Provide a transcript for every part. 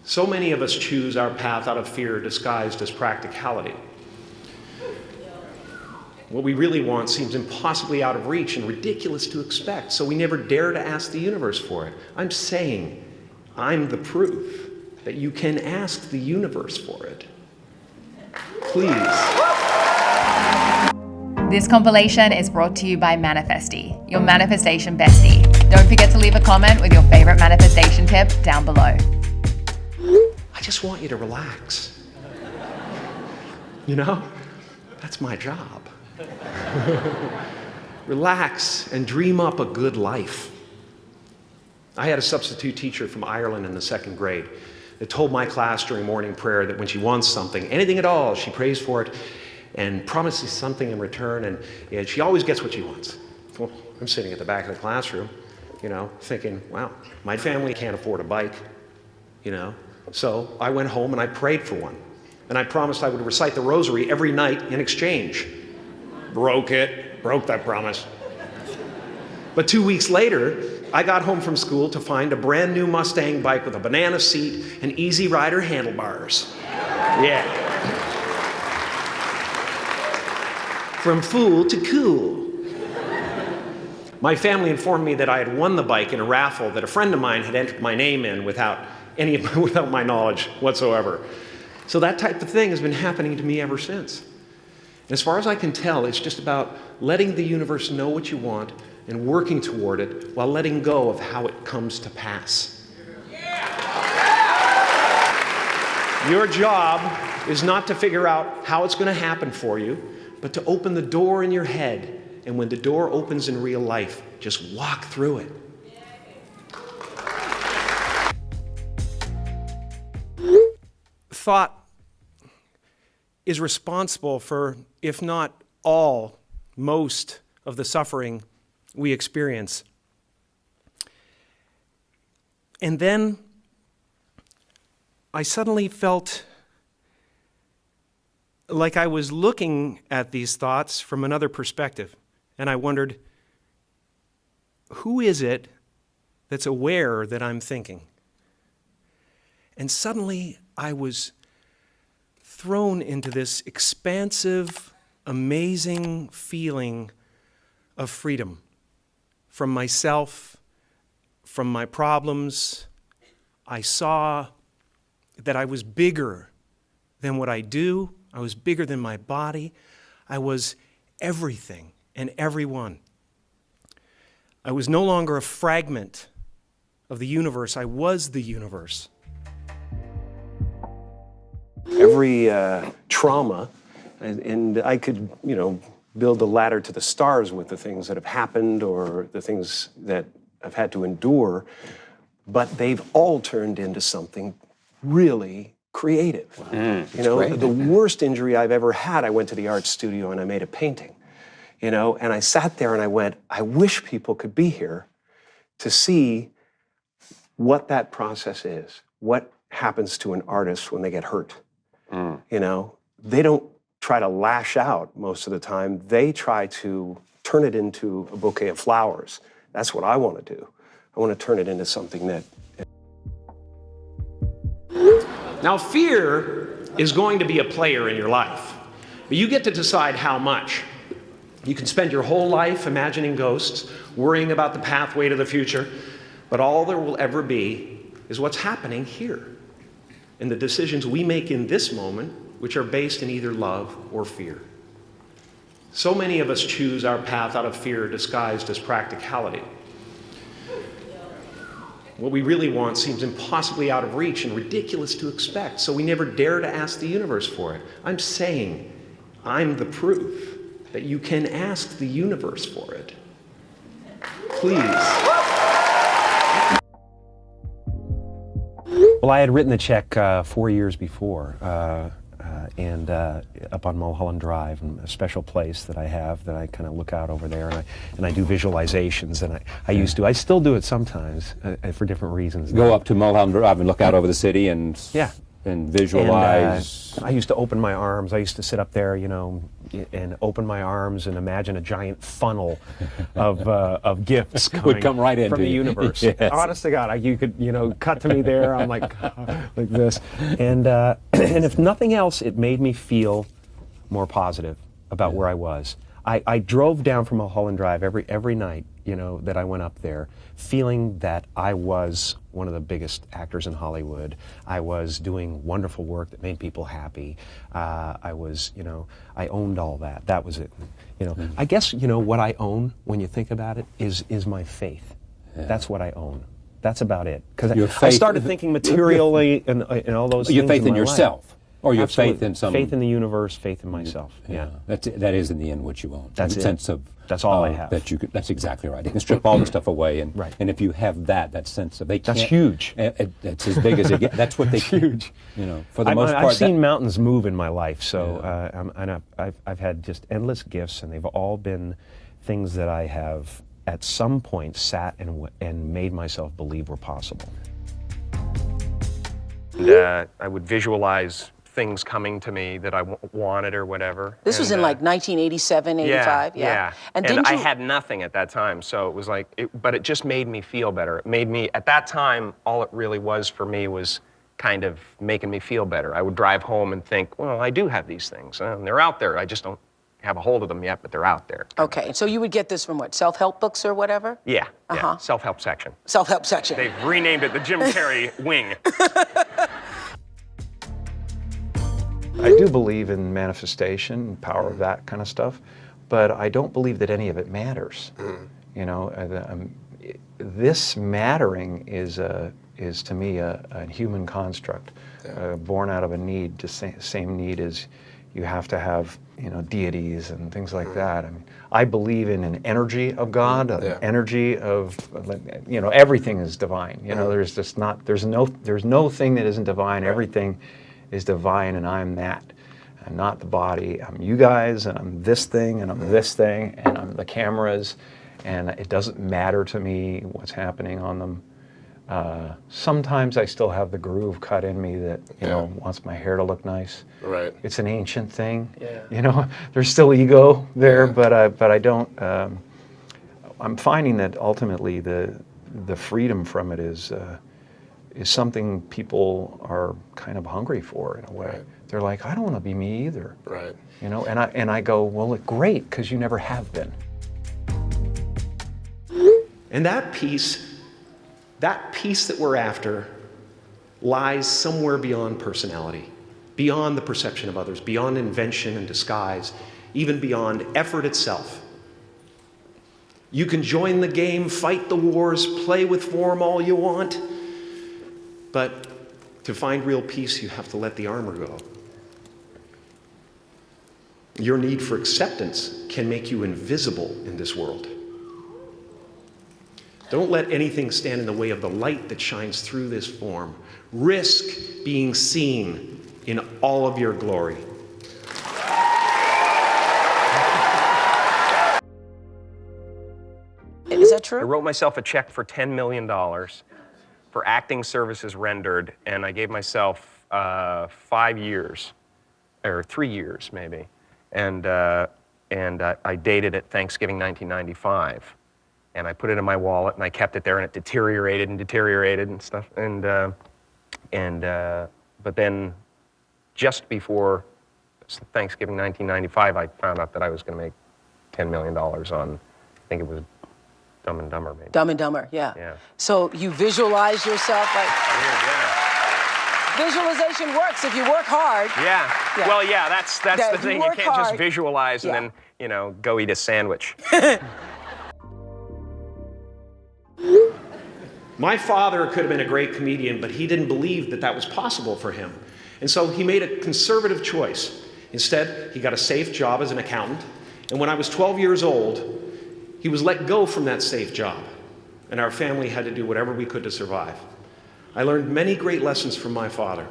So many of us choose our path out of fear disguised as practicality. What we really want seems impossibly out of reach and ridiculous to expect, so we never dare to ask the universe for it. I'm saying I'm the proof that you can ask the universe for it. Please. This compilation is brought to you by Manifestie, your manifestation bestie. Don't forget to leave a comment with your favorite manifestation tip down below. I just want you to relax. You know, that's my job. Relax and dream up a good life. I had a substitute teacher from Ireland in the 2nd grade that told my class during morning prayer that when she wants something, anything at all, she prays for it and promises something in return, and she always gets what she wants. Well, I'm sitting at the back of the classroom, you know, thinking, wow, my family can't afford a bike, you know. So I went home and I prayed for one. And I promised I would recite the rosary every night in exchange. Broke that promise. But 2 weeks later, I got home from school to find a brand new Mustang bike with a banana seat and Easy Rider handlebars. Yeah. From fool to cool. My family informed me that I had won the bike in a raffle that a friend of mine had entered my name in without my knowledge whatsoever. So that type of thing has been happening to me ever since. As far as I can tell, it's just about letting the universe know what you want and working toward it while letting go of how it comes to pass. Your job is not to figure out how it's going to happen for you, but to open the door in your head. And when the door opens in real life, just walk through it. Thought is responsible for, if not all, most of the suffering we experience. And then I suddenly felt like I was looking at these thoughts from another perspective. And I wondered, who is it that's aware that I'm thinking? And suddenly I was thrown into this expansive, amazing feeling of freedom from myself, from my problems. I saw that I was bigger than what I do. I was bigger than my body. I was everything and everyone. I was no longer a fragment of the universe. I was the universe. Every trauma, and I could, you know, build a ladder to the stars with the things that have happened or the things that I've had to endure, but they've all turned into something really creative. You know, great. The worst injury I've ever had, I went to the art studio and I made a painting, you know, and I sat there and I went, I wish people could be here to see what that process is, what happens to an artist when they get hurt. You know, they don't try to lash out most of the time. They try to turn it into a bouquet of flowers. That's what I want to do. I want to turn it into something that... Now, fear is going to be a player in your life, but you get to decide how much. You can spend your whole life imagining ghosts, worrying about the pathway to the future, but all there will ever be is what's happening here, and the decisions we make in this moment, which are based in either love or fear. So many of us choose our path out of fear disguised as practicality. What we really want seems impossibly out of reach and ridiculous to expect, so we never dare to ask the universe for it. I'm saying I'm the proof that you can ask the universe for it. Please. Well, I had written the check 4 years before, and up on Mulholland Drive, in a special place that I have that I kind of look out over there, and I do visualizations, and I used to. I still do it sometimes for different reasons. Go up to Mulholland Drive and look out over the city and... Yeah. And visualize. And, I used to open my arms. I used to sit up there, you know, and open my arms and imagine a giant funnel of gifts coming Would come right into from the you. universe. Yes. Honest to God, you could, you know, cut to me there. I'm like this, and if nothing else, it made me feel more positive about where I was. I drove down from Mulholland Drive every night, you know, that I went up there, feeling that I was one of the biggest actors in Hollywood. I was doing wonderful work that made people happy. I was, you know, I owned all that. That was it. You know, I guess, you know, what I own, when you think about it, is my faith. Yeah. That's what I own. That's about it. Because I started thinking materially and all those things. Your faith in my yourself. Life. Or your Absolutely. faith in some... Faith in the universe, faith in myself. Yeah. That is in the end what you own. That's the it. Sense of... That's all I have. That's exactly right. You can strip all the stuff away, and right. And if you have that sense of... That's huge. It's as big as it gets. That's what they... huge. You know, for the most part... I've seen mountains move in my life, so I've had just endless gifts, and they've all been things that I have at some point sat and made myself believe were possible. And, I would visualize things coming to me that I wanted or whatever. This was in like 1987, 85? Yeah. And I had nothing at that time, so it was like, but it just made me feel better. It made me, at that time, all it really was for me was kind of making me feel better. I would drive home and think, well, I do have these things, and they're out there. I just don't have a hold of them yet, but they're out there. Okay, so you would get this from what, self-help books or whatever? Yeah, self-help section. Self-help section. They've renamed it the Jim Carrey wing. I do believe in manifestation, power of that kind of stuff, but I don't believe that any of it matters. You know, this mattering is to me a human construct, born out of a need, the same need as you have to have, you know, deities and things like that. I mean, I believe in an energy of God, an energy of, you know, everything is divine. You know, there's just not, there's no thing that isn't divine. Everything is divine, and I'm that. I'm not the body. I'm you guys, and I'm this thing, and I'm this thing, and I'm the cameras, and it doesn't matter to me what's happening on them. Sometimes I still have the groove cut in me that, you know, wants my hair to look nice. Right. It's an ancient thing. Yeah. You know, there's still ego there, but I don't. I'm finding that ultimately the freedom from it is something people are kind of hungry for in a way. Right. They're like, I don't want to be me either. Right. You know, and I go, well, great, because you never have been. And that peace that we're after lies somewhere beyond personality, beyond the perception of others, beyond invention and disguise, even beyond effort itself. You can join the game, fight the wars, play with form all you want, but to find real peace, you have to let the armor go. Your need for acceptance can make you invisible in this world. Don't let anything stand in the way of the light that shines through this form. Risk being seen in all of your glory. Is that true? I wrote myself a check for $10 million for acting services rendered, and I gave myself 5 years, or 3 years maybe, and I dated it Thanksgiving 1995, and I put it in my wallet, and I kept it there, and it deteriorated and stuff, but then just before Thanksgiving 1995, I found out that I was going to make $10 million on, I think it was Dumb and Dumber, maybe. Dumb and Dumber, yeah. So you visualize yourself like... Visualization works if you work hard. Yeah. Well, yeah, that's the thing. You can't just visualize and then, you know, go eat a sandwich. My father could have been a great comedian, but he didn't believe that that was possible for him. And so he made a conservative choice. Instead, he got a safe job as an accountant. And when I was 12 years old, he was let go from that safe job. And our family had to do whatever we could to survive. I learned many great lessons from my father,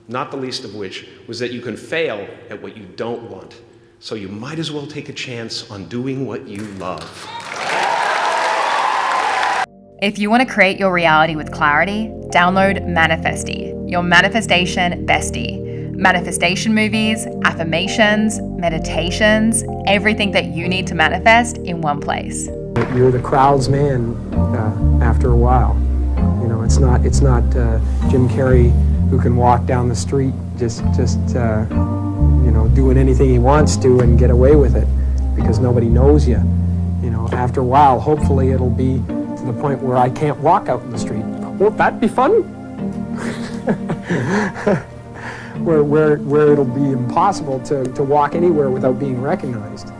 not the least of which was that you can fail at what you don't want. So you might as well take a chance on doing what you love. If you want to create your reality with clarity, download Manifestie, your manifestation bestie. Manifestation movies, affirmations, meditations, everything that you need to manifest in one place. You're the crowd's man after a while. You know, it's not Jim Carrey who can walk down the street just you know, doing anything he wants to and get away with it because nobody knows you. You know, after a while, hopefully it'll be to the point where I can't walk out in the street. Won't that be fun? where it'll be impossible to walk anywhere without being recognized.